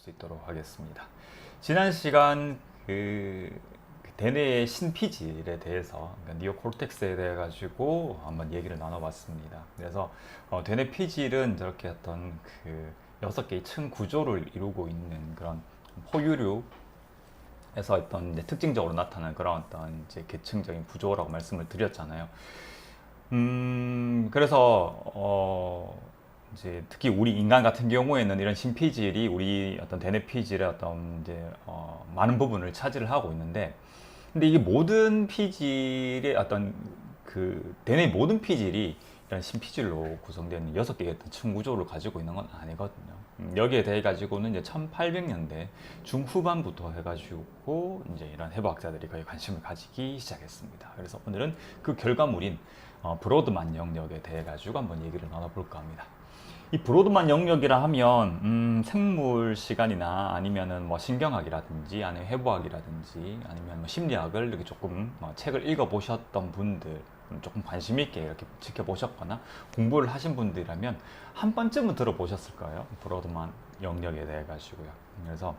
수 있도록 하겠습니다. 지난 시간 대뇌의 신피질에 대해서, 그러니까 니오콜텍스에 대해 가지고 한번 얘기를 나눠봤습니다. 그래서 대뇌 피질은 저렇게 어떤 그 6개의 층 구조를 이루고 있는 그런 포유류에서 어떤 이제 특징적으로 나타나는 그런 어떤 이제 계층적인 구조라고 말씀을 드렸잖아요. 그래서 이제 특히 우리 인간 같은 경우에는 이런 신피질이 우리 어떤 대뇌 피질의 어떤 이제 많은 부분을 차지를 하고 있는데, 근데 이게 모든 피질의 어떤 그 대뇌 모든 피질이 이런 신피질로 구성되는 6개의 어떤 층 구조를 가지고 있는 건 아니거든요. 여기에 대해 가지고는 이제 1800년대 중후반부터 해가지고 이제 이런 해부학자들이 거의 관심을 가지기 시작했습니다. 그래서 오늘은 그 결과물인 브로드만 영역에 대해 가지고 한번 얘기를 나눠볼까 합니다. 이 브로드만 영역이라 하면 생물 시간이나 아니면은 뭐 신경학이라든지 아니면 해부학이라든지 아니면 뭐 심리학을 이렇게 조금 책을 읽어 보셨던 분들, 조금 관심 있게 이렇게 지켜보셨거나 공부를 하신 분들이라면 한 번쯤은 들어보셨을 거예요. 브로드만 영역에 대해 가지고요. 그래서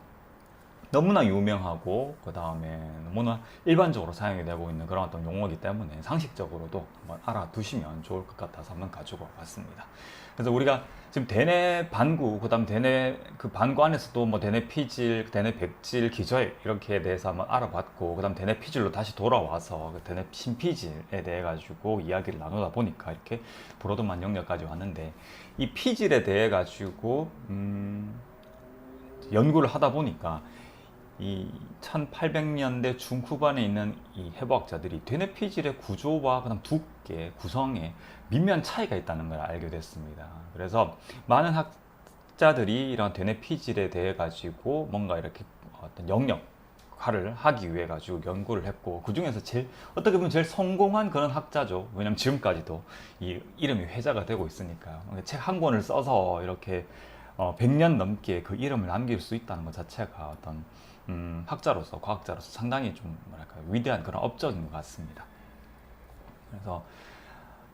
너무나 유명하고 그 다음에 너무나 일반적으로 사용이 되고 있는 그런 어떤 용어이기 때문에 상식적으로도 한번 알아두시면 좋을 것 같아서 한번 가지고 왔습니다. 그래서 우리가 지금 대뇌 반구, 그 다음 대뇌 그 반구 안에서도 뭐 대뇌 피질, 대뇌 백질, 기저혈 이렇게 대해서 한번 알아봤고, 그 다음 대뇌 피질로 다시 돌아와서 그 대뇌 신피질에 대해 가지고 이야기를 나누다 보니까 이렇게 브로드만 영역까지 왔는데, 이 피질에 대해 가지고 연구를 하다 보니까 이 1800년대 중후반에 있는 이 해부학자들이 대뇌 피질의 구조와 그다음 두께, 구성에 미묘한 차이가 있다는 걸 알게 됐습니다. 그래서 많은 학자들이 이런 대뇌 피질에 대해 가지고 뭔가 이렇게 어떤 영역화를 하기 위해 가지고 연구를 했고, 그 중에서 제일 어떻게 보면 제일 성공한 그런 학자죠. 왜냐면 지금까지도 이 이름이 회자가 되고 있으니까요. 책 한 권을 써서 이렇게 100년 넘게 그 이름을 남길 수 있다는 것 자체가 어떤 학자로서, 과학자로서 상당히 좀 뭐랄까 위대한 그런 업적인 것 같습니다. 그래서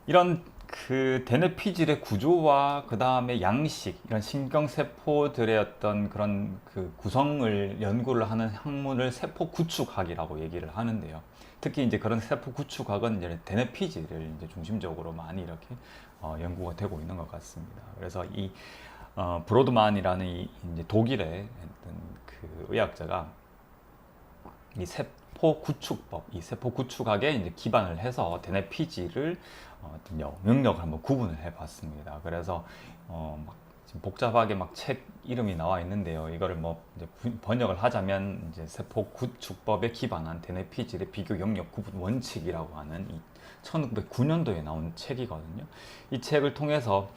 이런 그 대뇌 피질의 구조와 그 다음에 양식, 이런 신경세포들의 어떤 그런 그 구성을 연구를 하는 학문을 세포 구축학이라고 얘기를 하는데요. 특히 이제 그런 세포 구축학은 이제 대뇌 피질을 이제 중심적으로 많이 이렇게 연구가 되고 있는 것 같습니다. 그래서 이 브로드만이라는 이제 독일의 어떤 그 의학자가 이 세포 구축법, 이 세포 구축학에 이제 기반을 해서 대뇌 피질을 어떤 영역을 한번 구분을 해봤습니다. 그래서 막 지금 복잡하게 막 책 이름이 나와 있는데요. 이거를 뭐 이제 번역을 하자면 이제 세포 구축법에 기반한 대뇌 피질의 비교 영역 구분 원칙이라고 하는 이 1909년도에 나온 책이거든요. 이 책을 통해서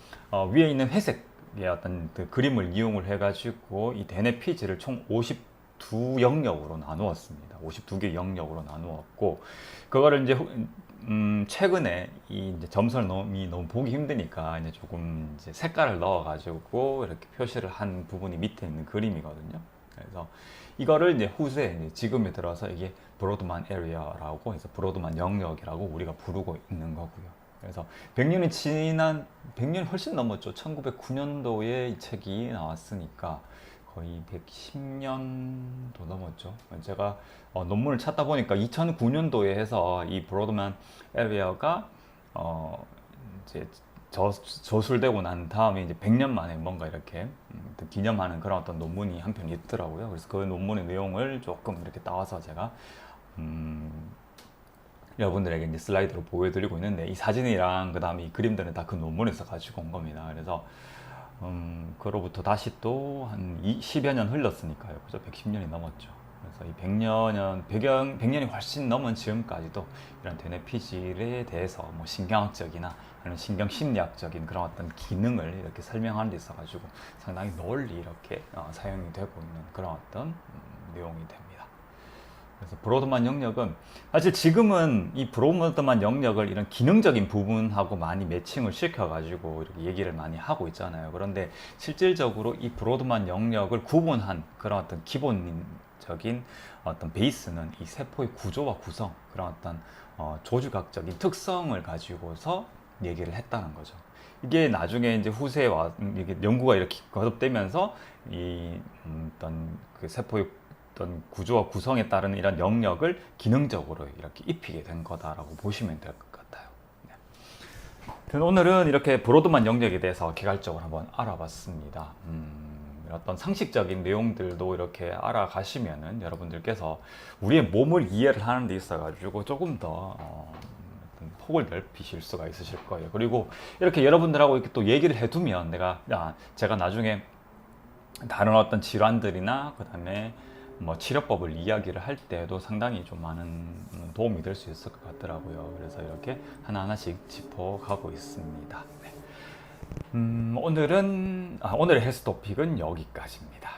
위에 있는 회색의 어떤 그 그림을 이용을 해가지고 이 대뇌 피질을 총 52 영역으로 나누었습니다. 52개 영역으로 나누었고, 그거를 이제 최근에 이 이제 점선을 너무 보기 힘드니까 이제 조금 이제 색깔을 넣어가지고 이렇게 표시를 한 부분이 밑에 있는 그림이거든요. 그래서 이거를 이제 후세 이제 지금에 들어서 이게 브로드만 에리어라고 해서 브로드만 영역이라고 우리가 부르고 있는 거고요. 그래서 100년이 훨씬 넘었죠. 1909년도에 이 책이 나왔으니까 거의 110년도 넘었죠. 제가 논문을 찾다 보니까 2009년도에 해서 이 브로드만 에리어가 이제 저술되고 난 다음에 이제 100년 만에 뭔가 이렇게 기념하는 그런 어떤 논문이 한 편 있더라고요. 그래서 그 논문의 내용을 조금 이렇게 따와서 제가 여러분들에게 이제 슬라이드로 보여드리고 있는데, 이 사진이랑 그 다음에 이 그림들은 다 그 논문에서 가지고 온 겁니다. 그래서 그로부터 다시 또 한 10여 년 흘렀으니까요. 그죠? 110년이 넘었죠. 그래서 이 100년이 훨씬 넘은 지금까지도 이런 대뇌 피질에 대해서 뭐 신경학적이나 아니면 신경심리학적인 그런 어떤 기능을 이렇게 설명하는 데 있어가지고 상당히 널리 이렇게 사용이 되고 있는 그런 어떤 내용이 됩니다. 그래서 브로드만 영역은 사실 지금은 이 브로드만 영역을 이런 기능적인 부분하고 많이 매칭을 시켜가지고 이렇게 얘기를 많이 하고 있잖아요. 그런데 실질적으로 이 브로드만 영역을 구분한 그런 어떤 기본적인 어떤 베이스는 이 세포의 구조와 구성, 그런 어떤 조직학적인 특성을 가지고서 얘기를 했다는 거죠. 이게 나중에 이제 후세에 이게 연구가 이렇게 거듭되면서 이 어떤 그 세포의 어떤 구조와 구성에 따른 이런 영역을 기능적으로 이렇게 입히게 된 거다라고 보시면 될 것 같아요. 네. 오늘은 이렇게 브로드만 영역에 대해서 개괄적으로 한번 알아봤습니다. 어떤 상식적인 내용들도 이렇게 알아가시면은 여러분들께서 우리의 몸을 이해를 하는 데 있어가지고 조금 더 폭을 넓히실 수가 있으실 거예요. 그리고 이렇게 여러분들하고 이렇게 또 얘기를 해두면 제가 나중에 다른 어떤 질환들이나 그 다음에 뭐 치료법을 이야기를 할 때도 상당히 좀 많은 도움이 될 수 있을 것 같더라고요. 그래서 이렇게 하나하나씩 짚어가고 있습니다. 네. 오늘의 헬스 토픽은 여기까지입니다.